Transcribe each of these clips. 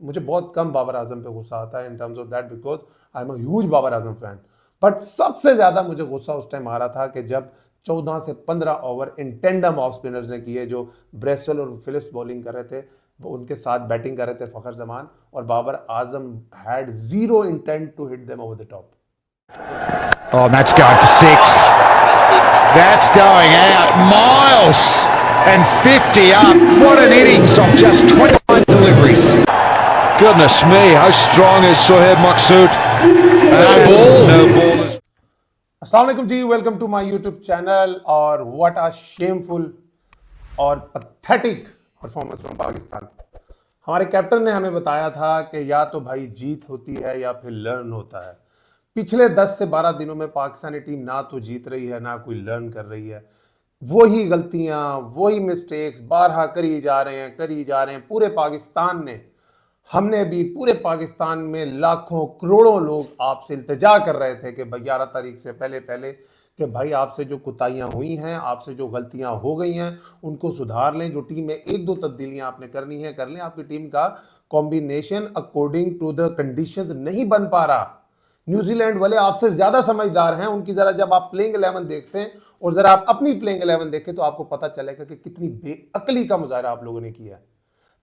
मुझे बहुत कम बाबर आजम पे गुस्सा आता है in terms of that because I am a huge Babar Azam fan. But सबसे ज्यादा मुझे गुस्सा उस टाइम आ रहा था कि जब 14 से 15 over in tandem off spinners ने किए, जो ब्रेसवेल और फिलिप्स बॉलिंग कर रहे थे, वो उनके साथ बैटिंग कर रहे थे फखर जमान, और Babar Azam had zero intent to hit them over the top. Oh, that's going for 6. That's going out. Miles and 50 up. What an innings of just 21 deliveries. Goodness me, how strong is Sohaib Maksud? No ball. No ball. अस्सलाम वालेकुम जी, welcome to my YouTube channel. और what a shameful और pathetic performance from Pakistan. हमारे captain ने हमें बताया था कि या तो भाई जीत होती है या फिर लर्न होता है। पिछले 10 से 12 दिनों में पाकिस्तानी टीम ना तो जीत रही है ना कोई लर्न कर रही है। वही गलतियां, वही मिस्टेक्स बारहा करी जा रहे हैं पूरे पाकिस्तान ने। हमने भी पूरे पाकिस्तान में लाखों करोड़ों लोग आपसे इल्तिजा कर रहे थे कि 11 तारीख से पहले कि भाई आपसे जो कुताहियां हुई हैं, आपसे जो गलतियां हो गई हैं, उनको सुधार लें। जो टीम में एक दो तब्दीलियां आपने करनी है कर लें। आपकी टीम का combination according to the conditions नहीं बन पा रहा। न्यूजीलैंड वाले आपसे ज्यादा समझदार हैं। उनकी जरा जब आप प्लेइंग 11 देखते हैं और जरा आप अपनी प्लेइंग 11 देखें तो आपको पता चलेगा कि कितनी बेअकली का मुजाहरा आप लोगों ने किया है।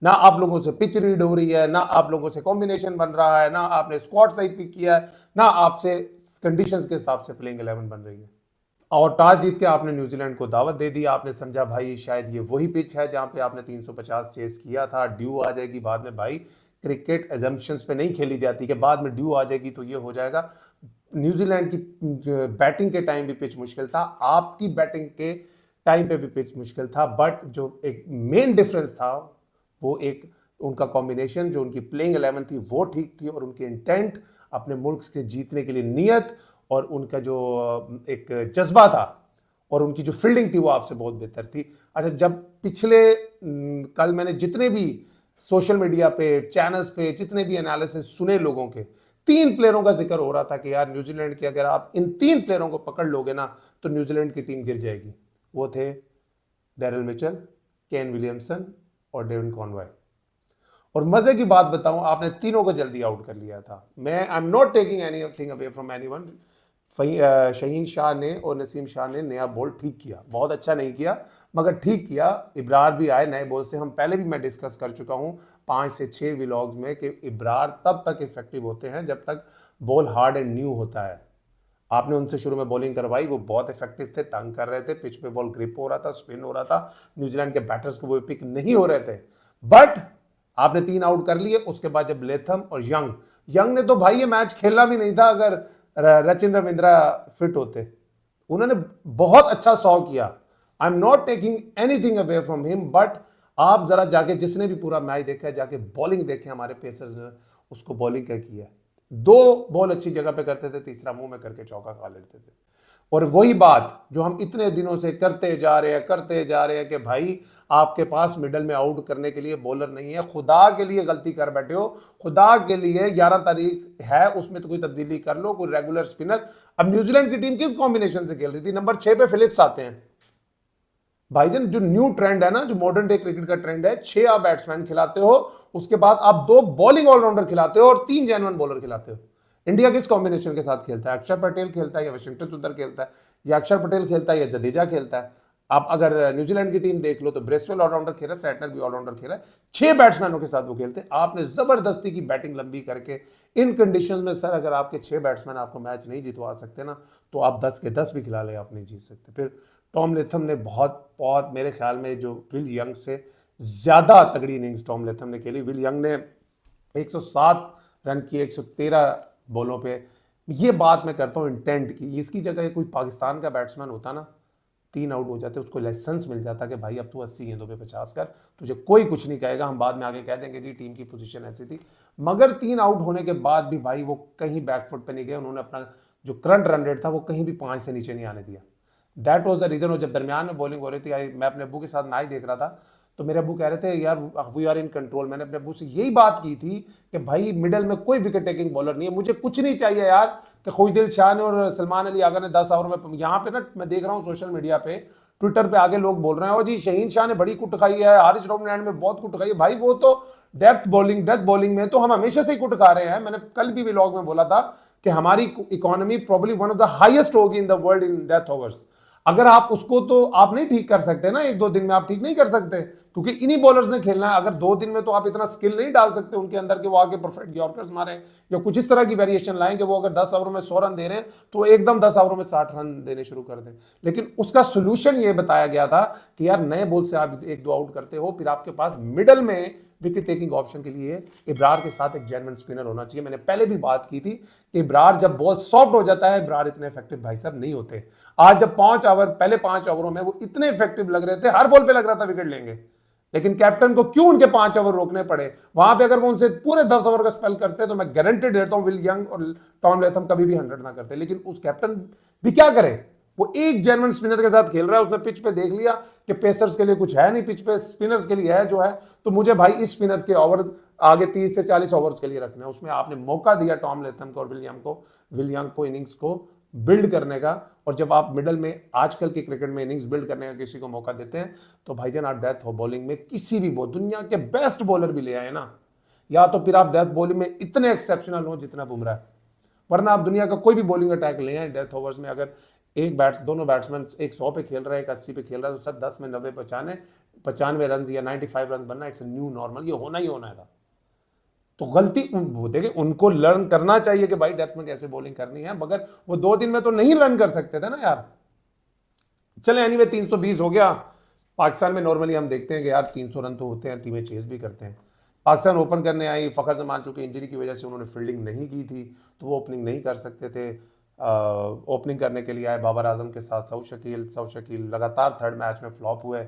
ना आप लोगों से पिच रीड हो रही है, ना आप लोगों से कॉम्बिनेशन बन रहा है, ना आपने स्क्वाड साइड पिक किया है, ना आपसे कंडीशंस के हिसाब से प्लेइंग 11 बन रही है। और टॉस जीत के आपने न्यूजीलैंड को दावत दे दी। आपने समझा भाई शायद ये वही पिच है जहां पे आपने 350 चेस किया था, ड्यू आ जाएगी बाद में। भाई क्रिकेट एजम्पशंस पे नहीं खेली जाती कि बाद में ड्यू आ जाएगी तो ये हो जाएगा। न्यूजीलैंड की बैटिंग के टाइम भी पिच मुश्किल था, आपकी बैटिंग के टाइम पे भी पिच मुश्किल था। बट जो एक मेन डिफरेंस था वो एक उनका कॉम्बिनेशन, जो उनकी प्लेइंग 11 थी वो ठीक थी, और उनके इंटेंट अपने मुल्क से जीतने के लिए नियत और उनका जो एक जज्बा था और उनकी जो फील्डिंग थी वो आपसे बहुत बेहतर थी। अच्छा, जब पिछले कल मैंने जितने भी सोशल मीडिया पे, चैनल्स पे जितने भी एनालिसिस सुने लोगों के, 3 प्लेयरों का जिक्र हो रहा था कि यार न्यूजीलैंड की अगर आप इन 3 प्लेयरों को पकड़ लोगे ना तो न्यूजीलैंड की टीम गिर जाएगी। वो थे डैरिल मिचेल, केन विलियमसन और डेविन कॉनवॉय। और मजे की बात बताऊं, आपने तीनों को जल्दी आउट कर लिया था। मैं I am not taking anything away from anyone. Shaheen Shah ने और नसीम शाह ने नया बॉल ठीक किया, बहुत अच्छा नहीं किया मगर ठीक किया। इब्रार भी आए नए बॉल से। हम पहले भी मैं डिस्कस कर चुका हूं 5 से 6 व्लॉग्स में कि इब्रार तब तक इफेक्टिव होते हैं जब तक बॉल हार्ड एंड न्यू होता है। आपने उनसे शुरू में बॉलिंग करवाई, वो बहुत इफेक्टिव थे, तंग कर रहे थे, पिच पे बॉल ग्रिप हो रहा था, स्पिन हो रहा था, न्यूजीलैंड के बैटर्स को वो पिक नहीं हो रहे थे। बट आपने 3 आउट कर लिए। उसके बाद जब लेथम और यंग ने तो भाई ये मैच खेलना भी नहीं था अगर रचिन रविंद्रा फिट होते। उन्होंने बहुत अच्छा 100 किया। I am not taking anything away from him, but आप जरा जाके, जिसने भी पूरा मैच देखा है, जाके बॉलिंग देखे हमारे पेसर्स ने उसको बॉलिंग क्या किया। 2 बॉल अच्छी जगह पे करते थे, तीसरा मुंह में करके चौका खा लेते थे। और वही बात जो हम इतने दिनों से करते जा रहे हैं कि भाई आपके पास मिडल में आउट करने के लिए बॉलर नहीं है। खुदा के लिए गलती कर बैठे हो, खुदा के लिए 11 तारीख है, उसमें तो कोई तब्दीली कर लो, कोई रेगुलर स्पिनर। अब न्यूजीलैंड की टीम किस कॉम्बिनेशन से खेल रही थी? नंबर 6 पे फिलिप्स आते हैं। भाईजान, जो न्यू ट्रेंड है ना, जो मॉडर्न डे क्रिकेट का ट्रेंड है, 6 आप बैट्समैन खिलाते हो, उसके बाद आप 2 बॉलिंग ऑलराउंडर खिलाते हो और 3 जेन्युइन बॉलर खिलाते हो। इंडिया किस कॉम्बिनेशन के साथ खेलता है? अक्षर पटेल खेलता है या वाशिंगटन सुंदर खेलता है, या अक्षर पटेल खेलता है या जडेजा खेलता है? आप अगर न्यूजीलैंड की टीम देख लो तो ब्रेसवेल ऑलराउंडर खेल रहा है, सैटनर भी ऑलराउंडर खेल रहा है, 6 बैट्समैनों के साथ वो खेलते हैं। आपने जबरदस्ती की बैटिंग लंबी करके इन कंडीशंस में, सर अगर आपके 6 बैट्समैन आपको मैच नहीं जितवा सकते ना, तो आप 10 के 10 भी खिला ले, आप नहीं जीत सकते। फिर टॉम लेथम ने बहुत मेरे ख्याल में जो विल यंग से ज्यादा तगड़ी इनिंग्स टॉम लेथम ने खेली। विल यंग ने 107 रन किए 113 बॉलों पे। ये बात मैं करता हूँ इंटेंट की। इसकी जगह कोई पाकिस्तान का बैट्समैन होता ना, 3 आउट हो जाते, उसको लाइसेंस मिल जाता कि भाई अब तू 80 गेंदों पे 50 कर, तुझे कोई कुछ नहीं कहेगा, हम बाद में आगे कह देंगे जी टीम की पोजीशन ऐसी थी। मगर 3 आउट होने के बाद भी भाई वो कहीं बैकफुट पे नहीं गए। उन्होंने अपना जो करंट रन रेट था वो कहीं भी 5 से नीचे नहीं आने दिया। That was the reason. और जब दरमियान में बॉलिंग हो रही थी, मैं अपने अब्बू के साथ मैच देख रहा था, तो मेरे अब्बू कह रहे थे यार वी आर इन कंट्रोल। मैंने अपने अब्बू से यही बात की थी कि भाई मिडल में कोई विकेट टेकिंग बॉलर नहीं है, मुझे कुछ नहीं चाहिए यार कि खुशदिल शाह ने और सलमान अली आगा ने 10 ओवर में। यहाँ पे ना मैं देख रहा हूँ सोशल मीडिया पे, ट्विटर पे आगे लोग बोल रहे हैं, और जी शहीन शाह ने बड़ी कुट खाई है, हारिस रऊफ ने एंड में बहुत कुट खाई है। भाई वो तो डेप्थ बॉलिंग में तो हम हमेशा से ही कुट खा रहे हैं। मैंने कल भी व्लॉग में बोला था कि हमारी economy probably one of the highest होगी in the world in death overs. अगर आप उसको तो आप नहीं ठीक कर सकते ना, एक दो दिन में आप ठीक नहीं कर सकते, क्योंकि इन्हीं बॉलर्स ने खेलना है। अगर 2 दिन में तो आप इतना स्किल नहीं डाल सकते उनके अंदर कि वो आगे परफेक्ट यॉर्कर्स मारे या कुछ इस तरह की वेरिएशन लाएं कि वो अगर 10 ओवरों में 100 रन दे रहे हैं तो एकदम 10 ओवरों में 60 रन देने शुरू कर दें। लेकिन उसका सोल्यूशन ये बताया गया था कि यार नए बॉल से आप 1-2 आउट करते हो, फिर आपके पास मिडल में विकेट टेकिंग ऑप्शन के लिए इब्रार के साथ एक जेन्युइन स्पिनर होना चाहिए। मैंने पहले भी बात की थी कि इब्रार जब बॉल सॉफ्ट हो जाता है, इब्रार इतने इफेक्टिव भाई साहब नहीं होते। आज जब 5 ओवर पहले 5 ओवरों में वो इतने इफेक्टिव लग रहे थे, हर बॉल पे लग रहा था विकेट लेंगे, लेकिन कैप्टन को क्यों उनके 5 ओवर रोकने पड़े? वहां पे अगर वो उनसे पूरे 10 ओवर का स्पेल करते तो मैं गारंटी देता हूं विल यंग और टॉम लेथम कभी भी 100 ना करते। लेकिन उस कैप्टन भी क्या करे, वो एक जेन्युइन स्पिनर के साथ खेल रहा है। उसने पिच पे देख लिया कि पेसर्स के लिए कुछ है नहीं पिच पे, स्पिनर्स के लिए है जो है, तो मुझे भाई इस स्पिनर्स के ओवर आगे 30 से 40 ओवर्स के लिए रखने हैं। उसमें आपने मौका दिया टॉम लेथम को और विल यंग को इनिंग्स को बिल्ड करने का। और जब आप मिडल में आजकल के क्रिकेट में इनिंग्स बिल्ड करने का किसी को मौका देते हैं तो भाईजान आप डेथ बॉलिंग में किसी भी दुनिया के बेस्ट बॉलर भी ले आए ना, या तो फिर आप डेथ बॉलिंग में इतने एक्सेप्शनल हो जितना बुमराह है, वरना आप दुनिया का कोई भी बॉलिंग अटैक ले आए डेथ ओवर्स में, अगर दोनों बैट्समैन एक 100 पे खेल रहे हैं, एक 80 पे खेल रहा है, तो सर 10 में 90 95 रन या 95 रन बनना इट्स न्यू नॉर्मल, ये होना ही होना था। तो गलती देखिए उनको लर्न करना चाहिए कि भाई डेथ में कैसे बॉलिंग करनी है, मगर वो 2 दिन में तो नहीं रन कर सकते थे ना यार। चले एनीवे 320 हो गया। पाकिस्तान में नॉर्मली हम देखते हैं कि यार 300 रन तो होते हैं, टीमें चेस भी करते हैं। पाकिस्तान ओपन करने आई, फखर जमान चूंकि इंजरी की वजह से उन्होंने फील्डिंग नहीं की थी तो वो ओपनिंग नहीं कर सकते थे। ओपनिंग करने के लिए आए बाबर आजम के साथ सऊद शकील लगातार थर्ड मैच में फ्लॉप हुए।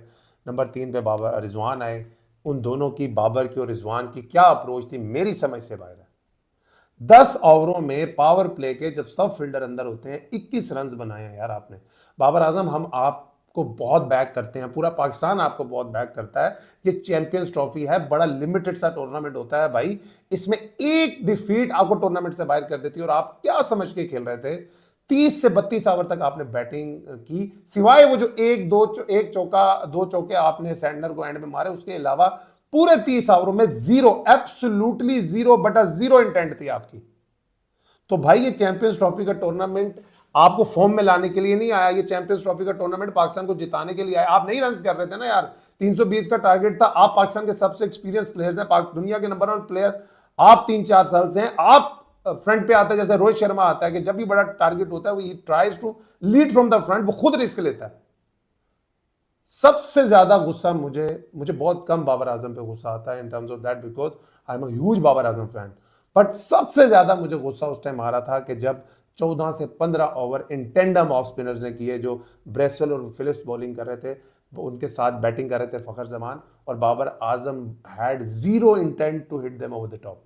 नंबर 3 पे बाबर रिजवान आए। उन दोनों की, बाबर की और रिजवान की क्या अप्रोच थी मेरी समझ से बाहर है। 10 ओवरों में पावर प्ले के जब सब फील्डर अंदर होते हैं 21 रन बनाए हैं यार आपने। बाबर आजम हम आपको बहुत बैक करते हैं, पूरा पाकिस्तान आपको बहुत बैक करता है। ये चैंपियंस ट्रॉफी है, बड़ा लिमिटेड सा टूर्नामेंट होता है भाई, इसमें एक डिफीट आपको टूर्नामेंट से बाहर कर देती है। और आप क्या समझ के खेल रहे थे? 30 से 32 ओवर तक आपने बैटिंग की, सिवाय वो जो एक चौका 2 चौके आपने सैंडनर को एंड में मारे, उसके अलावा पूरे 30 ओवरों में जीरो, एब्सोल्युटली 0/0 इंटेंट थी आपकी। तो भाई ये चैंपियंस ट्रॉफी का टूर्नामेंट आपको फॉर्म में लाने के लिए नहीं आया, ये चैंपियंस ट्रॉफी का टूर्नामेंट पाकिस्तान को जिताने के लिए आया। आप नहीं रन कर रहे थे ना यार, 320 का टारगेट था। आप पाकिस्तान के सबसे एक्सपीरियंस प्लेयर्स हैं, दुनिया के नंबर 1 प्लेयर आप 3-4 साल से हैं। आप फ्रंट पे आता है, जैसे रोहित शर्मा आता है कि जब भी बड़ा टारगेट होता है वो tries to lead from the front, वो खुद रिस्क लेता है। सबसे ज्यादा गुस्सा मुझे बहुत कम बाबर आजम पे गुस्सा आता है in terms of that, because I am a huge Babar Azam fan. But सबसे ज्यादा मुझे गुस्सा उस टाइम आ रहा था कि जब 14 से 15 over in tandem off spinners ने किए, जो ब्रेसवेल और फिलिप्स बॉलिंग कर रहे थे, वो उनके साथ बैटिंग कर रहे थे फखर जमान, और Babar Azam had zero intent to hit them over the top.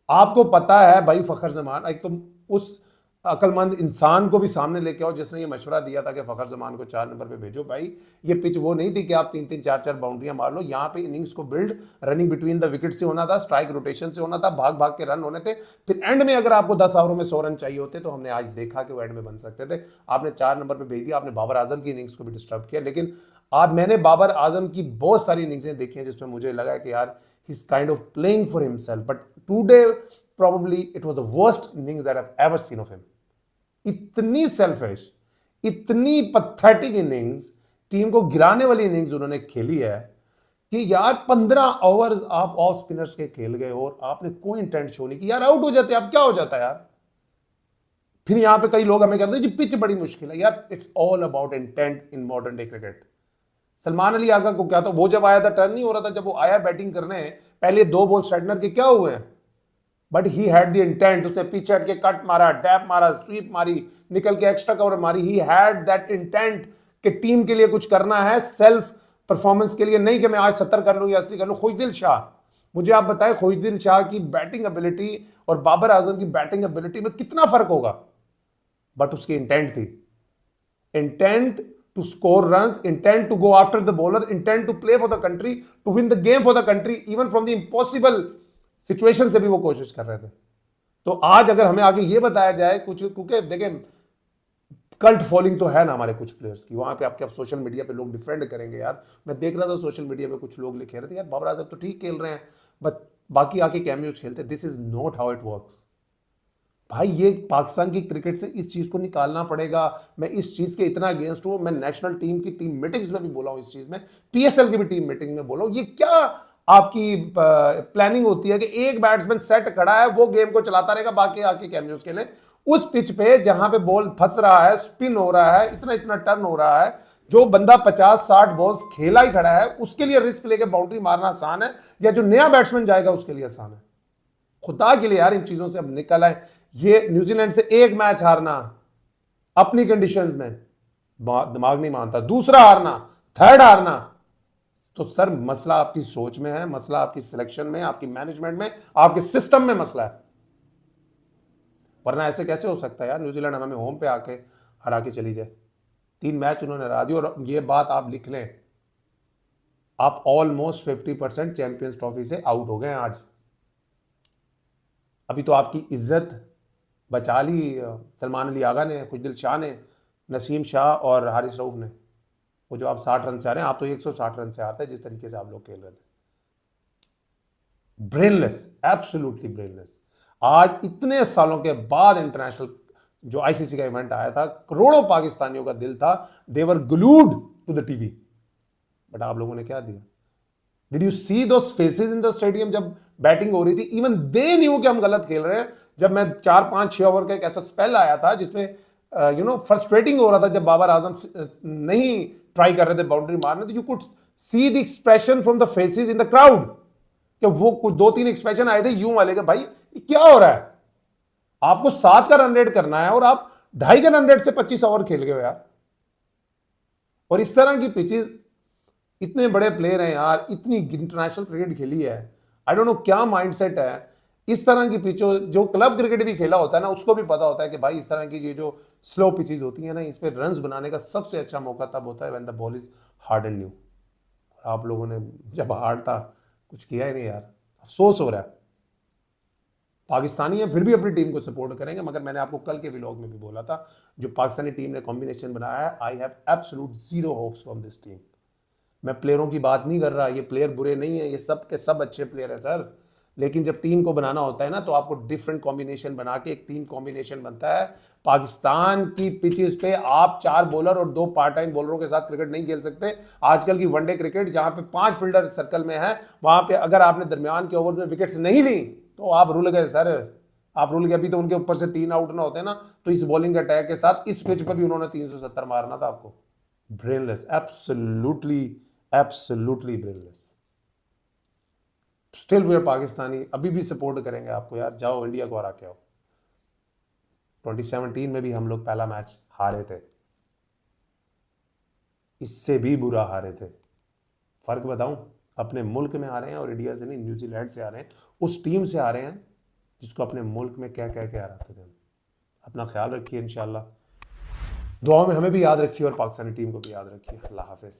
आपको पता है भाई फखर जमान, एक तो उस अक्लमंद इंसान को भी सामने लेके आओ जिसने ये मशवरा दिया था कि फखर जमान को 4 नंबर पे भेजो। भाई ये पिच वो नहीं थी कि आप 3-3 4-4 बाउंड्रियां मार लो। यहाँ पे इनिंग्स को build running between the wicket से होना था, स्ट्राइक रोटेशन से होना था, भाग भाग के रन होने थे। फिर एंड में अगर आपको 10 ओवरों में 100 रन चाहिए होते तो हमने आज देखा कि वो एंड में बन सकते थे। आपने 4 नंबर पर भेज दिया, आपने बाबर आजम की इनिंग्स को भी डिस्टर्ब किया। लेकिन आज मैंने बाबर आजम की बहुत सारी इनिंग्सें देखी हैं जिसमें मुझे लगा कि यार he is kind of playing for himself, but today probably it was the worst innings that I've ever seen of him. इतनी सेल्फिश, इतनी पथेटिक इनिंग्स, टीम को गिराने वाली इनिंग्स उन्होंने खेली है कि यार 15 ओवर्स आप ऑफ स्पिनर्स के खेल गए और आपने कोई इंटेंट शो नहीं की। यार आउट हो जाते आप, क्या हो जाता यार? फिर यहां पे कई लोग हमें कहते हैं जी पिच बड़ी मुश्किल है। यार it's all about intent in modern day cricket. Salman Ali Agha को क्या था, वो जब आया था टर्न नहीं हो रहा था, जब वो आया बैटिंग करने, पहले 2 बॉल स्ट्राइटनर के क्या हुए हैं, but he had the intent. उसने पीछे हट के कट मारा, डैप मारा, स्वीप मारी, निकल के एक्स्ट्रा कवर मारी। ही हैड दैट इंटेंट कि टीम के लिए कुछ करना है, सेल्फ परफॉर्मेंस के लिए नहीं कि मैं आज 70 कर लूं या 80 कर लूं। खुशदिल शाह, मुझे आप बताएं खुशदिल शाह की बैटिंग एबिलिटी और बाबर आजम की बैटिंग एबिलिटी में कितना फर्क होगा? बट उसकी इंटेंट थी, intent to score runs, intent to go after the bowler, intent to play for the country, to win the game for the country, even from the impossible situation से भी वो कोशिश कर रहे थे। तो आज अगर हमें आगे ये बताया जाए कुछ, क्योंकि देखें कल्ट फॉलोइंग तो है ना हमारे कुछ प्लेयर्स की, वहां पे आपके सोशल मीडिया पे लोग डिफेंड करेंगे। यार मैं देख रहा था सोशल मीडिया पे कुछ लोग लिखे रहे थे यार बाबर आजम तो ठीक खेल रहे हैं, बट बाकी आके कैमियोज खेलते। This is not how it works भाई। ये पाकिस्तान की क्रिकेट से इस चीज को निकालना पड़ेगा। मैं इस चीज के इतना अगेंस्ट हूं, मैं नेशनल टीम की टीम मीटिंग्स में भी बोला हूं इस चीज में, पीएसएल की भी टीम मीटिंग में बोला हूं। ये क्या आपकी प्लानिंग होती है कि एक बैट्समैन सेट खड़ा है, वो गेम को चलाता रहेगा, बाकी आके कैमियोज खेले। उस पिच पे जहां पे बॉल फंस रहा है, स्पिन हो रहा है, इतना इतना टर्न हो रहा है, जो बंदा 50-60 बॉल्स खेला ही खड़ा है, उसके लिए रिस्क लेके बाउंड्री मारना आसान है, या जो नया बैट्समैन जाएगा उसके लिए आसान है? खुदा के लिए यार इन चीजों से अब निकल आए। ये न्यूजीलैंड से एक मैच हारना अपनी कंडीशंस में दिमाग नहीं मानता, दूसरा हारना, थर्ड हारना, तो सर मसला आपकी सोच में है, मसला आपकी सिलेक्शन में, आपकी मैनेजमेंट में, आपके सिस्टम में मसला है। वरना ऐसे कैसे हो सकता है यार, न्यूजीलैंड हमें होम पे आके हरा के चली जाए। 3 मैच उन्होंने हरा दिए। और ये बात आप लिख लें, आप ऑलमोस्ट 50% चैंपियंस ट्रॉफी से आउट हो गए हैं आज। अभी तो आपकी इज्जत बचा ली सलमान अली आगा ने, खुशदिल शाह ने, नसीम शाह और हारिस रऊफ ने। वो जो आप 60 रन से आ रहे हैं, आप तो 160 रन से आते हैं जिस तरीके से आप लोग खेल रहे थे। Brainless, absolutely brainless. आज इतने सालों के बाद इंटरनेशनल जो आईसीसी का इवेंट आया था, करोड़ों पाकिस्तानियों का दिल था, they were glued to the TV, but आप लोगों ने क्या दिया? Did you see those faces in the stadium जब बैटिंग हो रही थी? इवन दे न्यू कि हम गलत खेल रहे हैं। जब मैं 4-5-6 ओवर का एक ऐसा स्पेल आया था जिसमें फ्रस्ट्रेटिंग हो रहा था, जब बाबर आजम नहीं ट्राई कर रहे थे बाउंड्री मारने, तो you could see the expression from the faces in the crowd, कि वो कुछ 2-3 एक्सप्रेशन आए थे यूं वाले के, भाई क्या हो रहा है? आपको 7 का रन रेट करना है और आप 2.5 का रन रेट से 25 ओवर खेल गए हो यार। और इस तरह की पिचेस, इतने बड़े प्लेयर हैं यार, इतनी इंटरनेशनल क्रिकेट खेली है, आई डोंट नो क्या माइंडसेट है। इस तरह की पिचों, जो क्लब क्रिकेट भी खेला होता है ना, उसको भी पता होता है कि भाई इस तरह की ये जो स्लो पिचेस होती है ना, इस पर रन्स बनाने का सबसे अच्छा मौका तब होता है when the ball is hard and new. आप लोगों ने जब हार्ड था कुछ किया ही नहीं यार, अफसोस हो रहा है। पाकिस्तानी है फिर भी अपनी टीम को सपोर्ट करेंगे, मगर मैंने आपको कल के व्लॉग में भी बोला था, जो पाकिस्तानी टीम ने कॉम्बिनेशन बनाया है, I have absolute zero hopes from this team. मैं प्लेयरों की बात नहीं कर रहा, ये प्लेयर बुरे नहीं है, ये सब के सब अच्छे प्लेयर है सर, लेकिन जब टीम को बनाना होता है ना, तो आपको डिफरेंट कॉम्बिनेशन बना के एक टीम कॉम्बिनेशन बनता है। पाकिस्तान की पिचेस पे आप 4 बॉलर और 2 पार्ट टाइम बॉलरों के साथ क्रिकेट नहीं खेल सकते। आजकल की वनडे क्रिकेट जहां पे 5 फील्डर सर्कल में है, वहां पे अगर आपने दरमियान के ओवर में विकेट्स नहीं ली तो आप रुल गए सर, आप रुल गए। अभी तो उनके ऊपर से 3 आउट ना होते ना, तो इस बॉलिंग अटैक के साथ इस पिच पर भी उन्होंने 370 मारना था आपको। Brainless, absolutely brainless. Still we are Pakistani, अभी भी सपोर्ट करेंगे आपको यार, जाओ इंडिया को हरा के आओ। 2017 में भी हम लोग पहला मैच हारे थे, इससे भी बुरा हारे थे। फर्क बताऊं, अपने मुल्क में आ रहे हैं, और इंडिया से नहीं, न्यूजीलैंड से आ रहे हैं, उस टीम से आ रहे हैं जिसको अपने मुल्क में क्या कह के हराते थे। अपना ख्याल रखिए, इंशाल्लाह दुआओं में हमें भी याद रखिए और पाकिस्तानी टीम को भी याद रखिए। अल्लाह हाफिज।